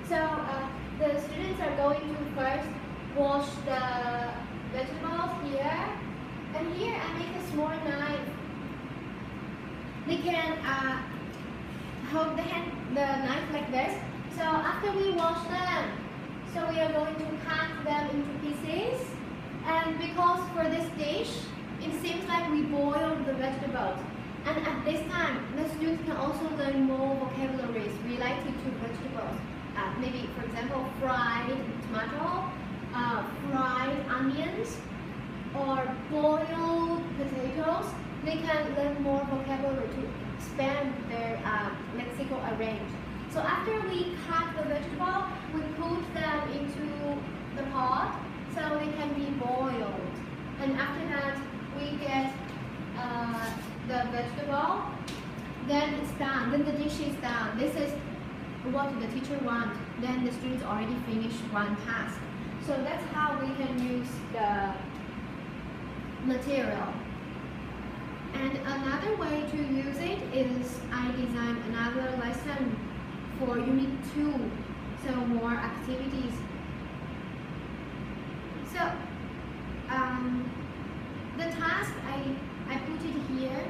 So the students are going to first wash the vegetables here, and here I make a small knife. They can hold the knife like this. So after we wash them, so we are going to cut them into pieces. And because for this dish, it seems like we boiled the vegetables. And at this time, the students can also learn more vocabularies related to vegetables. Maybe, for example, fried tomato, fried onions, or boiled potatoes. They can learn more vocabulary to expand their lexical range. So after we cut the vegetable, we put them into the pot so they can be boiled. And after that, we get the vegetable. Then it's done. Then the dish is done. This is what the teacher wants. Then the students already finished one task. So that's how we can use the material. And another way to use it is I designed another lesson for Unit 2, so more activities. So the task, I put it here.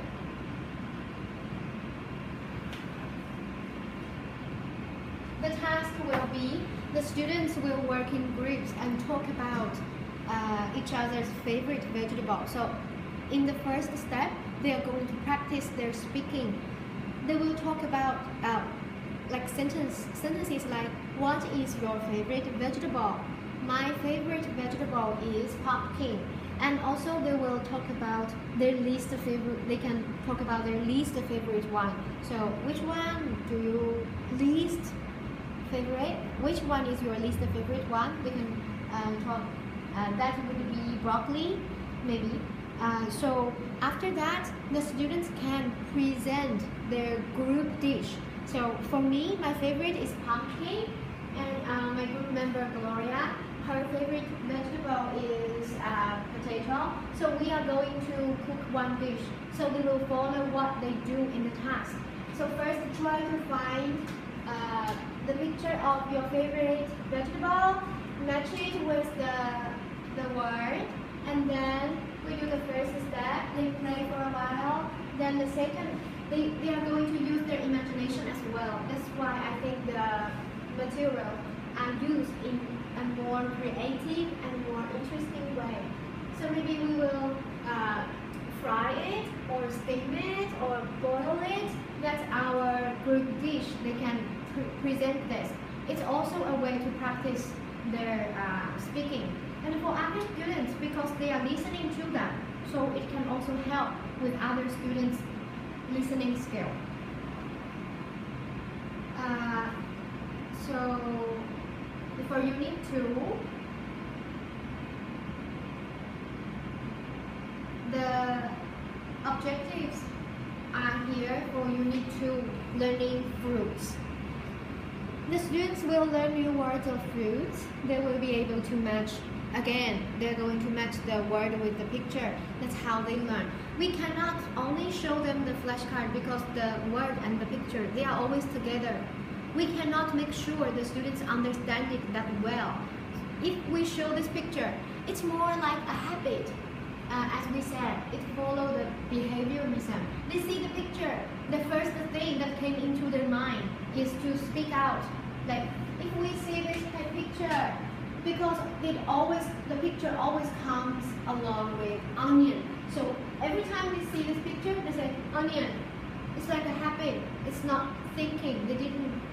The task will be, the students will work in groups and talk about each other's favorite vegetable. So in the first step, they are going to practice their speaking. They will talk about like sentences like, what is your favorite vegetable? My favorite vegetable is pumpkin. And also they will talk about their least favorite, they can talk about their least favorite one. So which one do you least favorite? Which one is your least favorite one? They can talk, that would be broccoli, maybe. So after that, the students can present their group dish. So for me, my favorite is pumpkin, and my group member Gloria, her favorite vegetable is potato. So we are going to cook one dish. So we will follow what they do in the task. So first, try to find the picture of your favorite vegetable, match it with the word, and then we do the first step. They play for a while. Then the second, they are going to use their imagination as well. That's why I think the material are used in a more creative and more interesting way. So maybe we will fry it, or steam it, or boil it. That's our group dish. They can present this. It's also a way to practice their speaking. And for other students, because they are listening to them, so it can also help with other students' listening skill. So for Unit 2, the objectives are here for Unit 2, learning fruits. The students will learn new words of fruits. They will be able to match, again, they're going to match the word with the picture. That's how they learn. We cannot only show them the flashcard because the word and the picture, they are always together. We cannot make sure the students understand it that well. If we show this picture, it's more like a habit. As we said, it follows the behaviorism. They see the picture. The first thing that came into their mind is to speak out. Like, if we see this picture, because the picture always comes along with onion. So every time we see this picture, they say onion. It's like a habit. It's not thinking.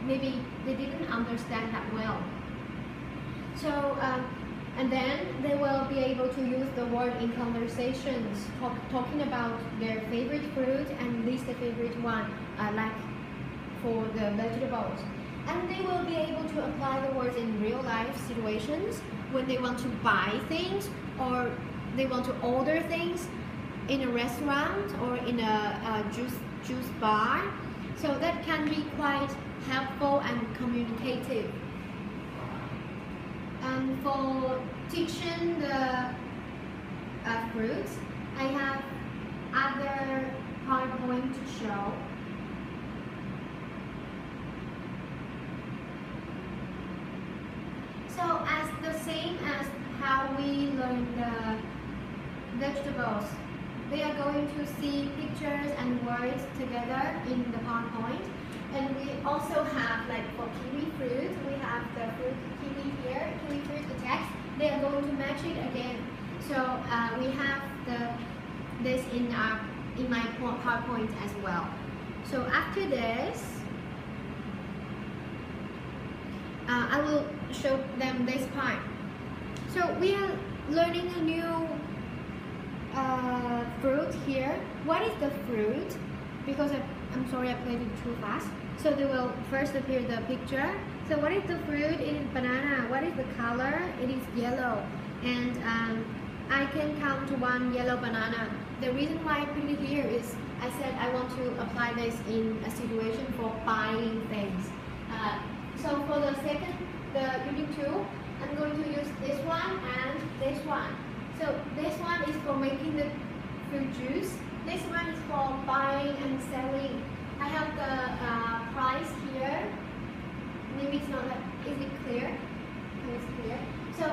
Maybe they didn't understand that well. So and then they will be able to use the word in conversations, talking about their favorite fruit and least favorite one, like for the vegetables. And they will be able to apply the words in real life situations when they want to buy things or they want to order things in a restaurant or in a juice bar. So that can be quite helpful and communicative. And for teaching the fruits, I have other PowerPoint to show. So as the same as how we learn the vegetables, they are going to see pictures and words together in the PowerPoint. And we also have, like for kiwi fruit, we have the fruit kiwi here, kiwi fruit, the text. They are going to match it again. So we have this in my PowerPoint as well. So after this, I will show them this part. So we are learning a new fruit here. What is the fruit? Because I'm sorry, I played it too fast. So they will first appear the picture. So what is the fruit? It is banana. What is the color? It is yellow. And I can count to one yellow banana. The reason why I put it here is I said I want to apply this in a situation for buying things. So for the unit 2, I'm going to use this one and this one. So this one is for making the fruit juice. This one is for buying and selling. I have the price here. Maybe it's not that, is it clear? It's clear. So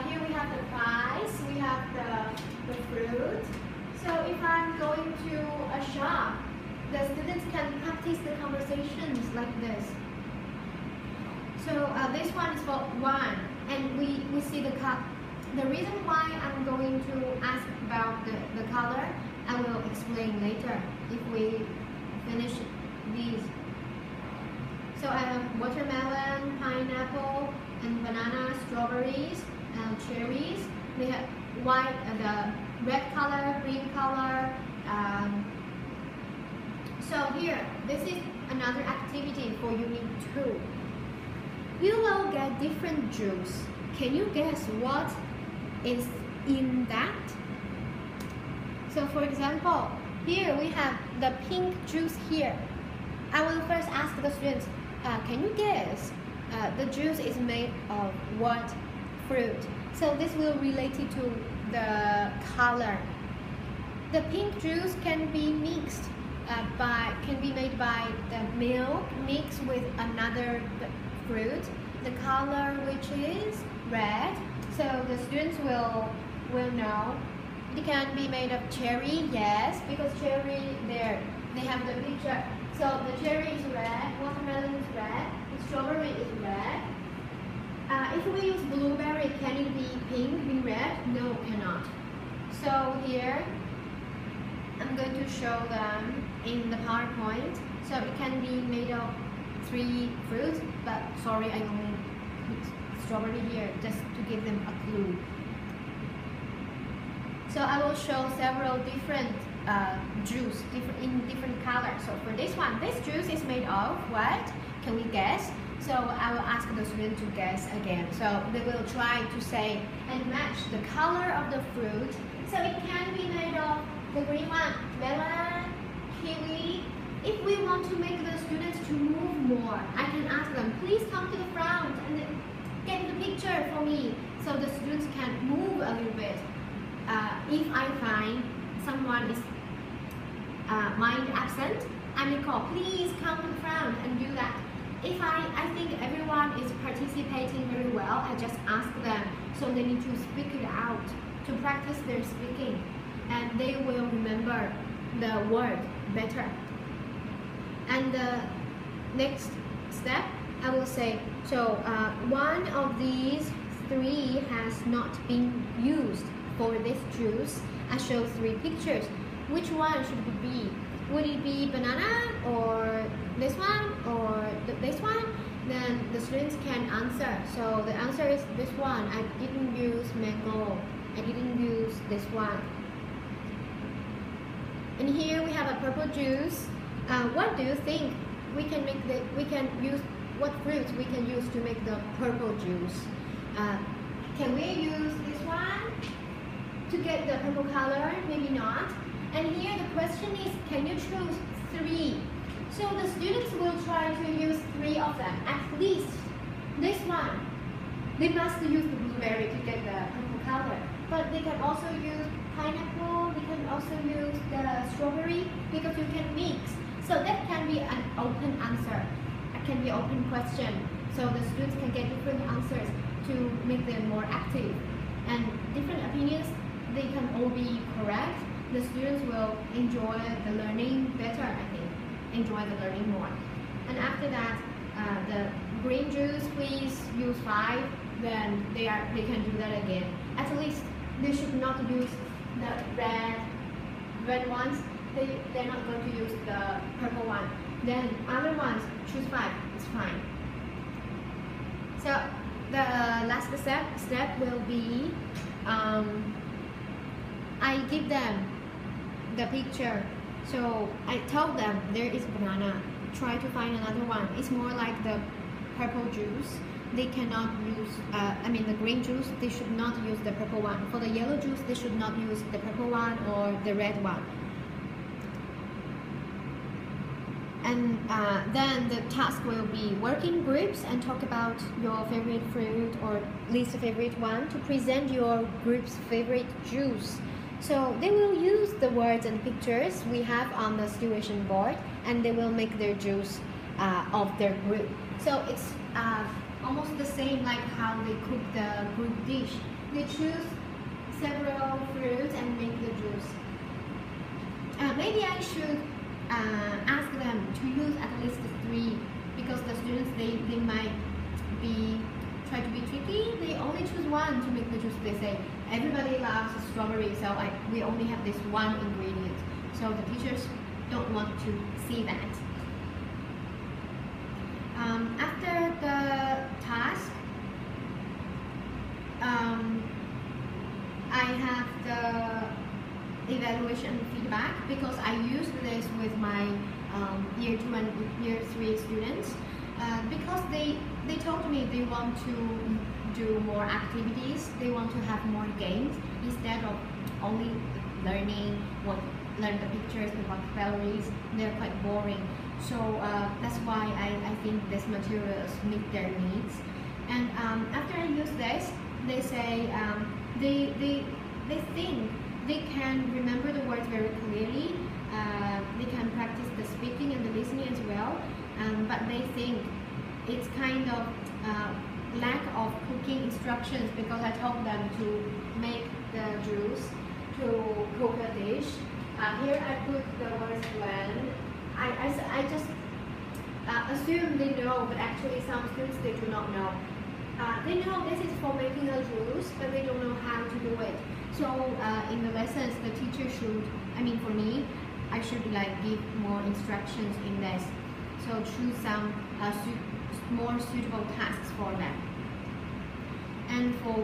here we have the price, we have the fruit. So if I'm going to a shop, the students can practice the conversations like this. So this one is for 1, and we see the cup. The reason why I'm going to ask about the color, I will explain later if we finish these. So I have watermelon, pineapple, and banana, strawberries, and cherries. They have white, the red color, green color. So here, this is another activity for unit 2. You will get different juice. Can you guess what is in that? So for example, here we have the pink juice here. I will first ask the students, can you guess the juice is made of what fruit? So this will relate it to the color. The pink juice can be mixed can be made by the milk mixed with another fruit. The color which is red. So the students will know. It can be made of cherry, yes, because cherry there they have the picture. So the cherry is red, watermelon is red, the strawberry is red. If we use blueberry, can it be pink, be red? No, cannot. So here, I'm going to show them in the PowerPoint. So it can be made of 3 fruits, but sorry, I only put strawberry here just to give them a clue. So I will show several different juice in different colors. So for this one, this juice is made of what? Can we guess? So I will ask the student to guess again. So they will try to say and match the color of the fruit. So it can be made of the green one, melon, kiwi. If we want to make the students to move more, I can ask them, please come to the front and get the picture for me. So the students can move a little bit. If I find someone is mind absent, I may call, please come to the front and do that. If I think everyone is participating very well, I just ask them. So they need to speak it out to practice their speaking, and they will remember the word better. And the next step, I will say, so one of these 3 has not been used for this juice. I show 3 pictures. Which one should it be? Would it be banana or this one or this one? Then the students can answer. So the answer is this one. I didn't use mango. I didn't use this one. And here we have a purple juice. What do you think? What fruits we can use to make the purple juice? Can we use this one to get the purple color? Maybe not. And here the question is, can you choose 3? So the students will try to use 3 of them, at least this one. They must use the blueberry to get the purple color. But they can also use pineapple, they can also use the strawberry, because you can mix. So that can be an open answer. It can be an open question. So the students can get different answers. to make them more active. And different opinions, they can all be correct. The students will enjoy the learning better, I think, enjoy the learning more. And after that, the green juice, please use 5, then they can do that again. At least they should not use the red ones. They're not going to use the purple one. Then other ones, choose 5, it's fine. So the last step will be, I give them the picture. So I told them there is banana. Try to find another one. It's more like the purple juice. They cannot use, the green juice, they should not use the purple one. For the yellow juice, they should not use the purple one or the red one. And then the task will be work in groups and talk about your favorite fruit or least favorite one to present your group's favorite juice. So they will use the words and pictures we have on the situation board, and they will make their juice of their group. So it's almost the same like how they cook the group dish. They choose several fruits and make the juice. Maybe I should ask them to use at least 3, because the students they might be try to be tricky. They only choose 1 to make the juice. They say everybody loves strawberry, so we only have this 1 ingredient. So the teachers don't want to see that. After the task, I have the evaluation feedback, because I used this with my year 2 and year 3 students, because they told me they want to do more activities, they want to have more games instead of only learn the pictures, the vocabularies. They're quite boring. So that's why I think these materials meet their needs. And after I use this, they say they think they can remember the words very clearly. They can practice the speaking and the listening as well. But they think it's kind of lack of cooking instructions, because I told them to make the juice, to cook a dish. Here I put the words when. I just assume they know, but actually some students, they do not know. They know this is for making a juice, but they don't know how to do it. So in the lessons, the teacher should, for me, I should give more instructions in this. So choose some more suitable tasks for them. And for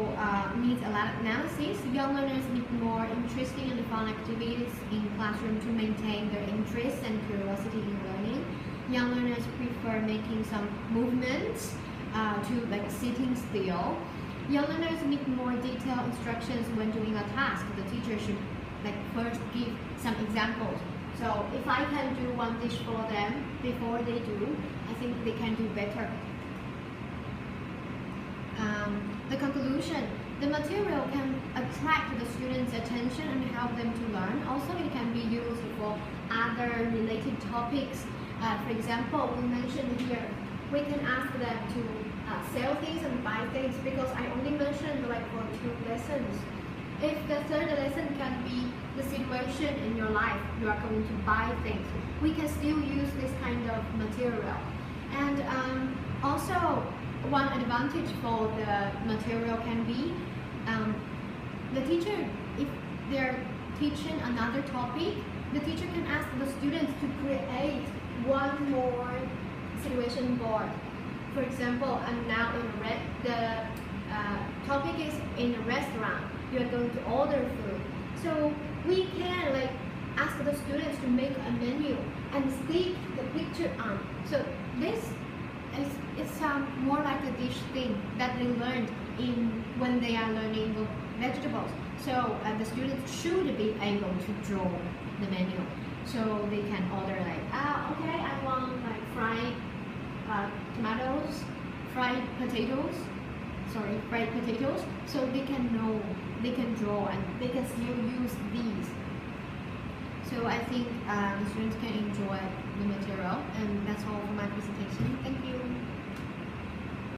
needs analysis, young learners need more interesting and fun activities in classroom to maintain their interest and curiosity in learning. Young learners prefer making some movements to sitting still. Young learners need more detailed instructions when doing a task. The teacher should first give some examples. So if I can do one dish for them before they do, I think they can do better. The conclusion, the material can attract the students' attention and help them to learn. Also, it can be used for other related topics. For example, we mentioned here, we can ask them to sell things and buy things, because I only mentioned for 2 lessons. If the 3rd lesson can be the situation in your life, you are going to buy things, we can still use this kind of material. And also, one advantage for the material can be the teacher, if they're teaching another topic, the teacher can ask the students to create one more situation board. For example, I'm now in the topic is in a restaurant. You are going to order food. So we can ask the students to make a menu and stick the picture on. So this it's more like a dish thing that they learned when they are learning the vegetables. So the students should be able to draw the menu. So they can order okay, I want fried tomatoes, fried potatoes. So they can know, they can draw, and they can still use these. So I think the students can enjoy the material, and that's all for my presentation. Thank you.